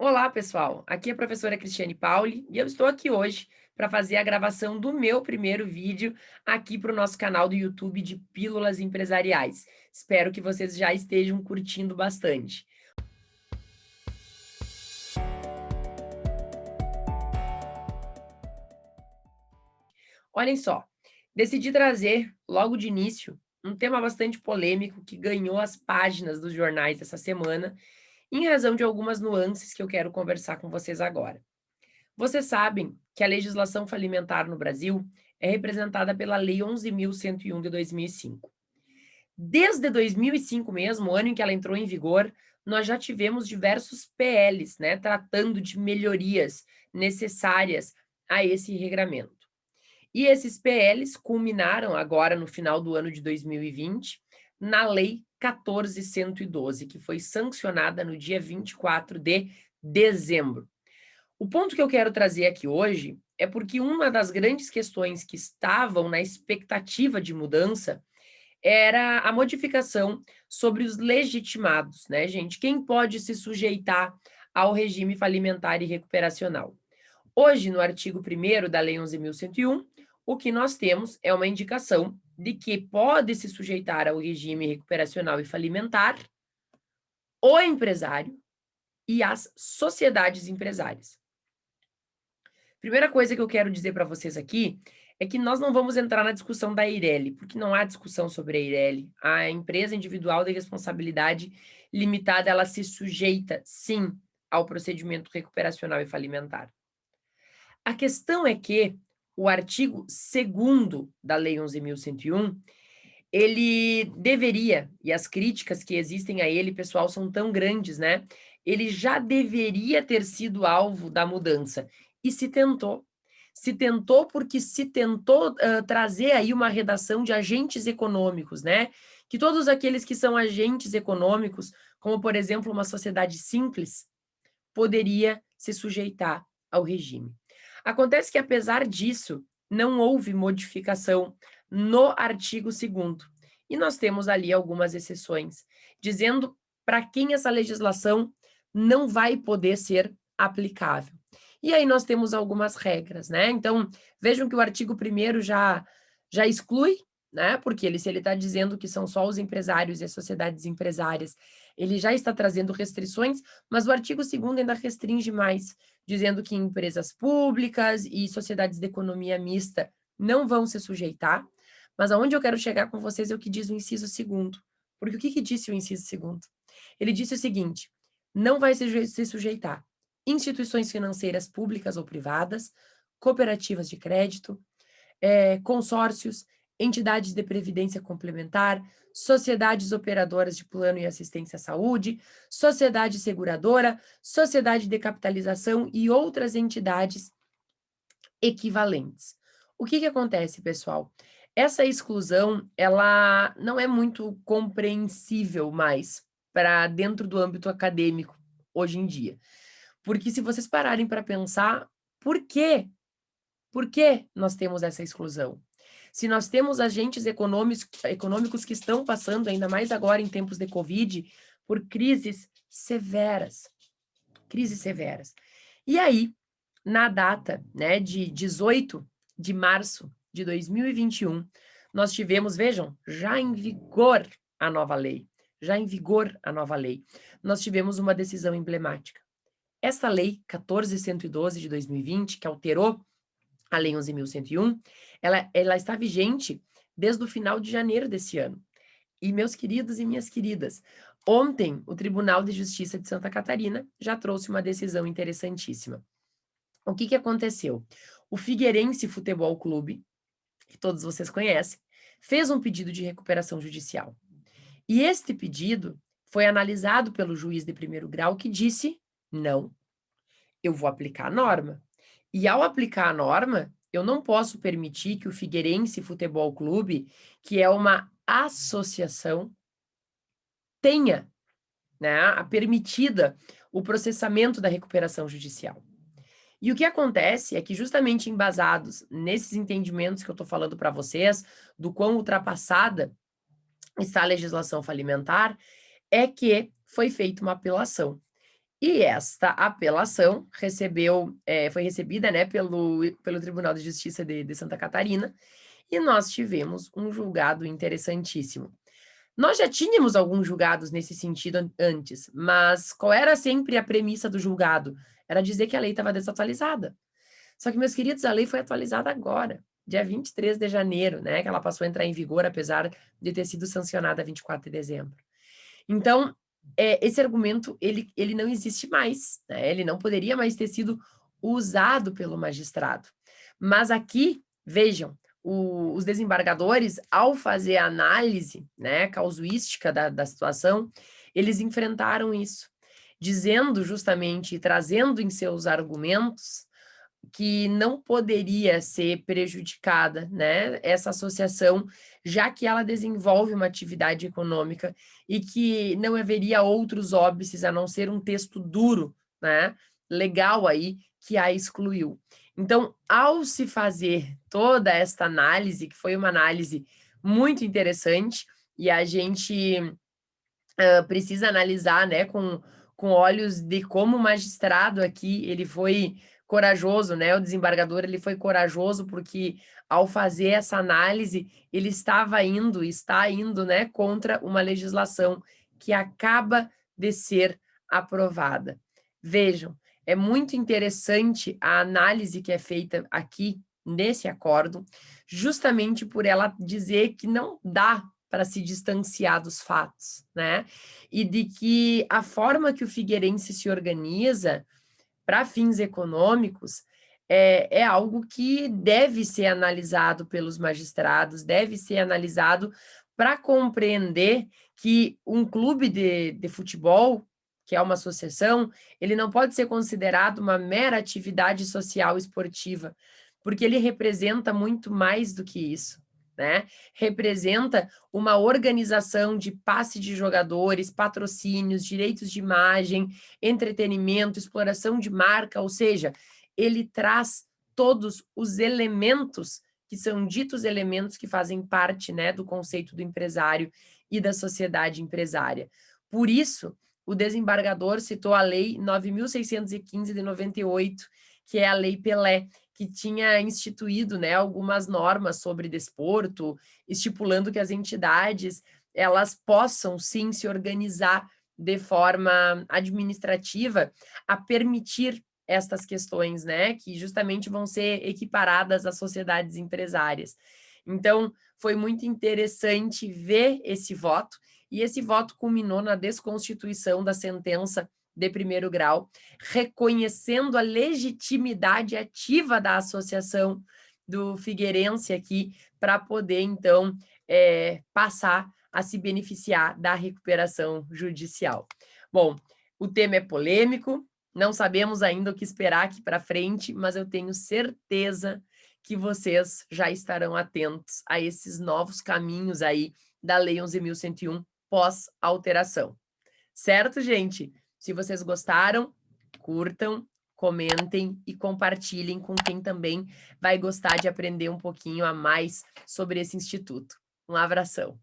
Olá, pessoal. Aqui é a professora Cristiane Pauli e eu estou aqui hoje para fazer a gravação do meu primeiro vídeo aqui para o nosso canal do YouTube de Pílulas Empresariais. Espero que vocês já estejam curtindo bastante. Olhem só, decidi trazer logo de início um tema bastante polêmico que ganhou as páginas dos jornais essa semana, em razão de algumas nuances que eu quero conversar com vocês agora. Vocês sabem que a legislação falimentar no Brasil é representada pela Lei 11.101 de 2005. Desde 2005 mesmo, o ano em que ela entrou em vigor, nós já tivemos diversos PLs, né, tratando de melhorias necessárias a esse regramento. E esses PLs culminaram agora no final do ano de 2020, na Lei 14.112, que foi sancionada no dia 24 de dezembro. O ponto que eu quero trazer aqui hoje é porque uma das grandes questões que estavam na expectativa de mudança era a modificação sobre os legitimados, né, gente? Quem pode se sujeitar ao regime falimentar e recuperacional? Hoje, no artigo 1º da Lei 11.101, o que nós temos é uma indicação de que pode se sujeitar ao regime recuperacional e falimentar o empresário e as sociedades empresárias. Primeira coisa que eu quero dizer para vocês aqui é que nós não vamos entrar na discussão da Eireli, porque não há discussão sobre a Eireli. A empresa individual de responsabilidade limitada, ela se sujeita, sim, ao procedimento recuperacional e falimentar. A questão é que o artigo 2º da Lei 11.101, ele deveria, e as críticas que existem a ele, pessoal, são tão grandes, né? Ele já deveria ter sido alvo da mudança. E se tentou. Se tentou porque se tentou trazer aí uma redação de agentes econômicos, né? Que todos aqueles que são agentes econômicos, como por exemplo uma sociedade simples, poderia se sujeitar ao regime. Acontece que apesar disso, não houve modificação no artigo 2º. E nós temos ali algumas exceções, dizendo para quem essa legislação não vai poder ser aplicável. E aí nós temos algumas regras, né? Então, vejam que o artigo 1º já exclui, né? Porque se ele está dizendo que são só os empresários e as sociedades empresárias, ele já está trazendo restrições, mas o artigo 2º ainda restringe mais, dizendo que empresas públicas e sociedades de economia mista não vão se sujeitar. Mas aonde eu quero chegar com vocês é o que diz o inciso 2º. Porque o que disse o inciso 2º? Ele disse o seguinte: não vai se sujeitar instituições financeiras públicas ou privadas, cooperativas de crédito, consórcios, entidades de previdência complementar, sociedades operadoras de plano e assistência à saúde, sociedade seguradora, sociedade de capitalização e outras entidades equivalentes. O que acontece, pessoal? Essa exclusão, ela não é muito compreensível mais para dentro do âmbito acadêmico hoje em dia. Porque se vocês pararem para pensar, por quê? Por que nós temos essa exclusão? Se nós temos agentes econômicos que estão passando, ainda mais agora em tempos de Covid, por crises severas. Crises severas. E aí, na data, né, de 18 de março de 2021, nós tivemos, vejam, já em vigor a nova lei. Já em vigor a nova lei. Nós tivemos uma decisão emblemática. Essa lei 14.112 de 2020, que alterou a Lei 11.101, ela está vigente desde o final de janeiro desse ano. E, meus queridos e minhas queridas, ontem o Tribunal de Justiça de Santa Catarina já trouxe uma decisão interessantíssima. O que aconteceu? O Figueirense Futebol Clube, que todos vocês conhecem, fez um pedido de recuperação judicial. E este pedido foi analisado pelo juiz de primeiro grau, que disse: não, eu vou aplicar a norma. E ao aplicar a norma, eu não posso permitir que o Figueirense Futebol Clube, que é uma associação, tenha, né, a permitida o processamento da recuperação judicial. E o que acontece é que, justamente embasados nesses entendimentos que eu estou falando para vocês, do quão ultrapassada está a legislação falimentar, é que foi feita uma apelação. E esta apelação foi recebida, né, pelo Tribunal de Justiça de Santa Catarina, e nós tivemos um julgado interessantíssimo. Nós já tínhamos alguns julgados nesse sentido antes, mas qual era sempre a premissa do julgado? Era dizer que a lei estava desatualizada. Só que, meus queridos, a lei foi atualizada agora, dia 23 de janeiro, né, que ela passou a entrar em vigor, apesar de ter sido sancionada 24 de dezembro. Então, esse argumento, ele não existe mais, né, ele não poderia mais ter sido usado pelo magistrado. Mas aqui, vejam, os desembargadores, ao fazer a análise, né, causuística da situação, eles enfrentaram isso, dizendo justamente e trazendo em seus argumentos que não poderia ser prejudicada, né, essa associação, já que ela desenvolve uma atividade econômica e que não haveria outros óbices a não ser um texto duro, né, legal aí, que a excluiu. Então, ao se fazer toda esta análise, que foi uma análise muito interessante, e a gente precisa analisar, né, com olhos de como o magistrado aqui, ele foi corajoso, né, o desembargador, ele foi corajoso, porque ao fazer essa análise, ele está indo, né, contra uma legislação que acaba de ser aprovada. Vejam, é muito interessante a análise que é feita aqui nesse acórdão, justamente por ela dizer que não dá para se distanciar dos fatos, né? E de que a forma que o figueirense se organiza para fins econômicos é algo que deve ser analisado pelos magistrados, deve ser analisado para compreender que um clube de futebol, que é uma associação, ele não pode ser considerado uma mera atividade social esportiva, porque ele representa muito mais do que isso, né? Representa uma organização de passe de jogadores, patrocínios, direitos de imagem, entretenimento, exploração de marca, ou seja, ele traz todos os elementos que são ditos elementos que fazem parte, né, do conceito do empresário e da sociedade empresária. Por isso, o desembargador citou a Lei 9.615 de 98, que é a Lei Pelé, que tinha instituído, né, algumas normas sobre desporto, estipulando que as entidades elas possam sim se organizar de forma administrativa a permitir estas questões, né, que justamente vão ser equiparadas às sociedades empresárias. Então, foi muito interessante ver esse voto, e esse voto culminou na desconstituição da sentença de primeiro grau, reconhecendo a legitimidade ativa da associação do Figueirense aqui, para poder, então, passar a se beneficiar da recuperação judicial. Bom, o tema é polêmico, não sabemos ainda o que esperar aqui para frente, mas eu tenho certeza que vocês já estarão atentos a esses novos caminhos aí da Lei 11.101 pós-alteração. Certo, gente? Se vocês gostaram, curtam, comentem e compartilhem com quem também vai gostar de aprender um pouquinho a mais sobre esse instituto. Um abração.